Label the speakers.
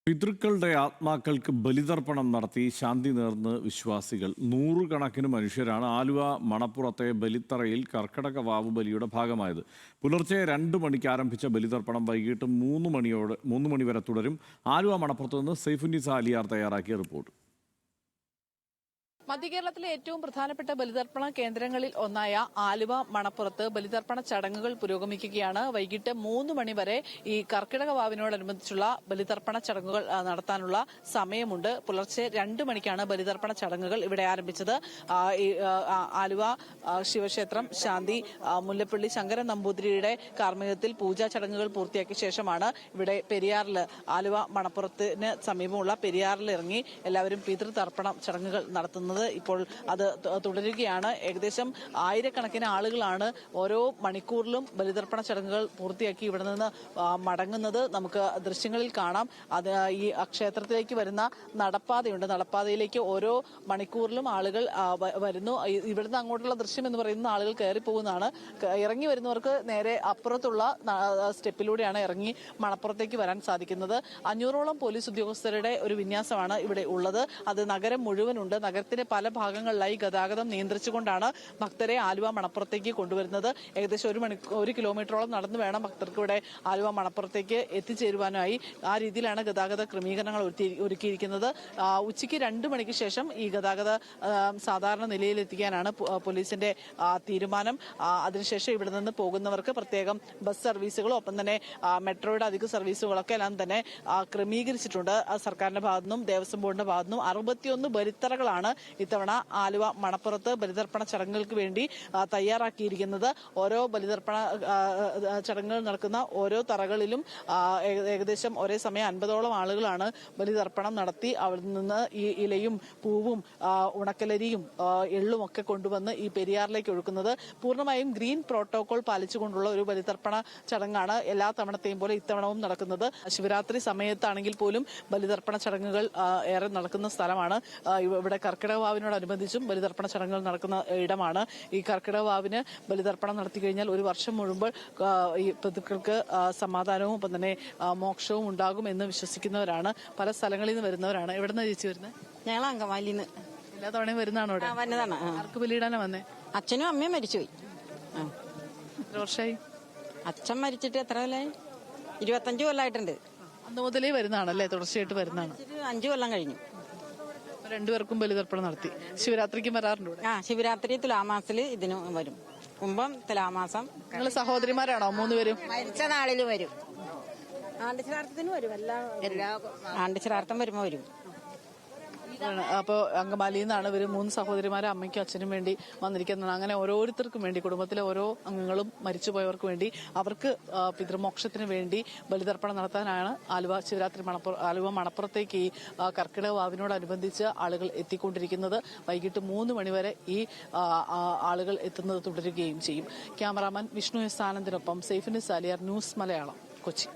Speaker 1: പിതൃക്കളുടെ ആത്മാക്കൾക്ക് ബലിതർപ്പണം നടത്തി ശാന്തി നേർന്ന് വിശ്വാസികൾ. നൂറുകണക്കിന് മനുഷ്യരാണ് ആലുവ മണപ്പുറത്തെ ബലിത്തറയിൽ കർക്കടക വാവ് ബലിയുടെ ഭാഗമായത്. പുലർച്ചെ 2 മണിക്ക് ആരംഭിച്ച ബലിതർപ്പണം വൈകിട്ട് 3 മണി വരെ തുടരും. ആലുവ മണപ്പുറത്ത് നിന്ന് സൈഫുന്നിസ അലിയാർ തയ്യാറാക്കിയ റിപ്പോർട്ട്.
Speaker 2: മധ്യകേരളത്തിലെ ഏറ്റവും പ്രധാനപ്പെട്ട ബലിതർപ്പണ കേന്ദ്രങ്ങളിൽ ഒന്നായ ആലുവ മണപ്പുറത്ത് ബലിതർപ്പണ ചടങ്ങുകൾ പുരോഗമിക്കുകയാണ്. വൈകിട്ട് 3 മണി വരെ ഈ കർക്കിടക വാവിനോടനുബന്ധിച്ചുള്ള ബലിതർപ്പണ ചടങ്ങുകൾ നടത്താനുള്ള സമയമുണ്ട്. പുലർച്ചെ 2 മണിക്കാണ് ബലിതർപ്പണ ചടങ്ങുകൾ ഇവിടെ ആരംഭിച്ചത്. ആലുവ ശിവക്ഷേത്രം ശാന്തി മുല്ലപ്പള്ളി ശങ്കരൻ നമ്പൂതിരിയുടെ കാർമ്മികത്തിൽ പൂജാ ചടങ്ങുകൾ പൂർത്തിയാക്കിയ ശേഷമാണ് ഇവിടെ പെരിയാറിൽ ആലുവ മണപ്പുറത്തിന് സമീപമുള്ള പെരിയാറിൽ ഇറങ്ങി എല്ലാവരും പിതൃതർപ്പണ ചടങ്ങുകൾ നടത്തുന്നത്. ഇപ്പോൾ അത് തുടരുകയാണ്. ഏകദേശം ആയിരക്കണക്കിന് ആളുകളാണ് ഓരോ മണിക്കൂറിലും ബലിതർപ്പണ ചടങ്ങുകൾ പൂർത്തിയാക്കി ഇവിടെ നിന്ന് മടങ്ങുന്നത്. നമുക്ക് ദൃശ്യങ്ങളിൽ കാണാം. അത് ഈ ക്ഷേത്രത്തിലേക്ക് വരുന്ന നടപ്പാതയുണ്ട്. നടപ്പാതയിലേക്ക് ഓരോ മണിക്കൂറിലും ആളുകൾ വരുന്നു. ഇവിടുന്ന് അങ്ങോട്ടുള്ള ദൃശ്യം എന്ന് പറയുന്നത് ആളുകൾ കയറി പോകുന്നതാണ്. ഇറങ്ങി വരുന്നവർക്ക് നേരെ അപ്പുറത്തുള്ള സ്റ്റെപ്പിലൂടെയാണ് ഇറങ്ങി മണപ്പുറത്തേക്ക് വരാൻ സാധിക്കുന്നത്. 500ഓളം പോലീസ് ഉദ്യോഗസ്ഥരുടെ ഒരു വിന്യാസമാണ് ഇവിടെ ഉള്ളത്. അത് നഗരം മുഴുവനുണ്ട്. നഗരത്തിന്റെ പല ഭാഗങ്ങളിലായി ഗതാഗതം നിയന്ത്രിച്ചുകൊണ്ടാണ് ഭക്തരെ ആലുവ മണപ്പുറത്തേക്ക് കൊണ്ടുവരുന്നത്. ഏകദേശം 1 കിലോമീറ്ററോളം നടന്നു വേണം ഭക്തർക്ക് ഇവിടെ ആലുവ മണപ്പുറത്തേക്ക് എത്തിച്ചേരുവാനായി. ആ രീതിയിലാണ് ഗതാഗത ക്രമീകരണങ്ങൾ ഒരുക്കിയിരിക്കുന്നത്. ഉച്ചയ്ക്ക് 2 മണിക്ക് ശേഷം ഈ ഗതാഗത സാധാരണ നിലയിലെത്തിക്കാനാണ് പോലീസിന്റെ തീരുമാനം. അതിനുശേഷം ഇവിടെ നിന്ന് പോകുന്നവർക്ക് പ്രത്യേകം ബസ് സർവീസുകളും ഒപ്പം തന്നെ മെട്രോയുടെ അധിക സർവീസുകളൊക്കെ എല്ലാം തന്നെ ക്രമീകരിച്ചിട്ടുണ്ട്. സർക്കാരിന്റെ ഭാഗത്തുനിന്നും ദേവസ്വം ബോർഡിന്റെ ഭാഗത്തുനിന്നും 61 ബലിത്തറകളാണ് ഇത്തവണ ആലുവ മണപ്പുറത്ത് ബലിതർപ്പണ ചടങ്ങുകൾക്ക് വേണ്ടി തയ്യാറാക്കിയിരിക്കുന്നത്. ഓരോ ബലിതർപ്പണ ചടങ്ങുകൾ നടക്കുന്ന ഓരോ തറകളിലും ഏകദേശം ഒരേ സമയം 50ഓളം ആളുകളാണ് ബലിതർപ്പണം നടത്തി അവിടെ നിന്ന് ഈ ഇലയും പൂവും ഉണക്കലരിയും എള്ളും ഒക്കെ കൊണ്ടുവന്ന് ഈ പെരിയാറിലേക്ക് ഒഴുക്കുന്നത്. പൂർണ്ണമായും ഗ്രീൻ പ്രോട്ടോകോൾ പാലിച്ചുകൊണ്ടുള്ള ഒരു ബലിതർപ്പണ ചടങ്ങാണ് എല്ലാ തവണത്തെയും പോലെ ഇത്തവണവും നടക്കുന്നത്. ശിവരാത്രി സമയത്താണെങ്കിൽ പോലും ബലിതർപ്പണ ചടങ്ങുകൾ ഏറെ നടക്കുന്ന സ്ഥലമാണ്. ഇവിടെ കർക്കിടക വാവിനോടനുബന്ധിച്ചും ബലിതർപ്പണ ചടങ്ങുകൾ നടക്കുന്ന ഇടമാണ്. ഈ കർക്കിടക വാവിന് ബലിതർപ്പണം നടത്തി കഴിഞ്ഞാൽ ഒരു വർഷം മുഴുവൻ ഈ പിതൃക്കൾക്ക് സമാധാനവും ഒപ്പം തന്നെ മോക്ഷവും ഉണ്ടാകും എന്ന് വിശ്വസിക്കുന്നവരാണ്. പല സ്ഥലങ്ങളിൽ നിന്ന് വരുന്നവരാണ്. എവിടെ നിന്നാണ് ചേച്ചി വരുന്നത്?
Speaker 3: ഞങ്ങൾ അങ്കമാലിന്ന്
Speaker 2: എല്ലാ തവണയും വരുന്നതാണോ?
Speaker 3: വന്നതാണ്.
Speaker 2: ആർക്ക് ബലിയിടാനാ വന്നേ?
Speaker 3: അച്ഛനും അമ്മയും മരിച്ചുപോയി.
Speaker 2: എത്ര വർഷമായി?
Speaker 3: അച്ഛൻ മരിച്ചിട്ട് എത്ര കൊല്ലായി? 25 കൊല്ലമായിട്ടുണ്ട്.
Speaker 2: അന്ന് മുതലേ വരുന്നതാണല്ലേ? തുടർച്ചയായിട്ട് വരുന്നതാണ്.
Speaker 3: 5 കൊല്ലം കഴിഞ്ഞു.
Speaker 2: രണ്ടുപേർക്കും ബലിതർപ്പണം നടത്തി. ശിവരാത്രിക്കും വരാറുണ്ട്?
Speaker 3: ശിവരാത്രി തുലാമാസത്തിൽ ഇതിന് വരും. കുംഭം തുലാമാസം.
Speaker 2: നിങ്ങൾ സഹോദരിമാരാണോ 3 പേരും?
Speaker 3: മരിച്ച നാളിൽ വരും. ആണ്ടിശ്രാർത്ഥത്തിന് വരും. ആണ്ടിശ്രാർത്ഥം വരുമ്പോ വരും.
Speaker 2: അപ്പോൾ അങ്കമാലിയിൽ നിന്നാണ് ഇവർ 3 സഹോദരിമാരെ അമ്മയ്ക്കും അച്ഛനും വേണ്ടി വന്നിരിക്കുന്നത്. അങ്ങനെ ഓരോരുത്തർക്കും വേണ്ടി, കുടുംബത്തിലെ ഓരോ അംഗങ്ങളും മരിച്ചുപോയവർക്ക് വേണ്ടി, അവർക്ക് പിതൃമോക്ഷത്തിന് വേണ്ടി ബലിതർപ്പണം നടത്താനാണ് ആലുവ മണപ്പുറത്തേക്ക് ഈ കർക്കിടക വാവിനോടനുബന്ധിച്ച് ആളുകൾ എത്തിക്കൊണ്ടിരിക്കുന്നത്. വൈകിട്ട് 3 മണിവരെ ഈ ആളുകൾ എത്തുന്നത് തുടരുകയും ചെയ്യും. ക്യാമറാമാൻ വിഷ്ണു എസ് ആനന്ദിനൊപ്പം സൈഫുന്നിസ അലിയാർ, ന്യൂസ് മലയാളം, കൊച്ചി.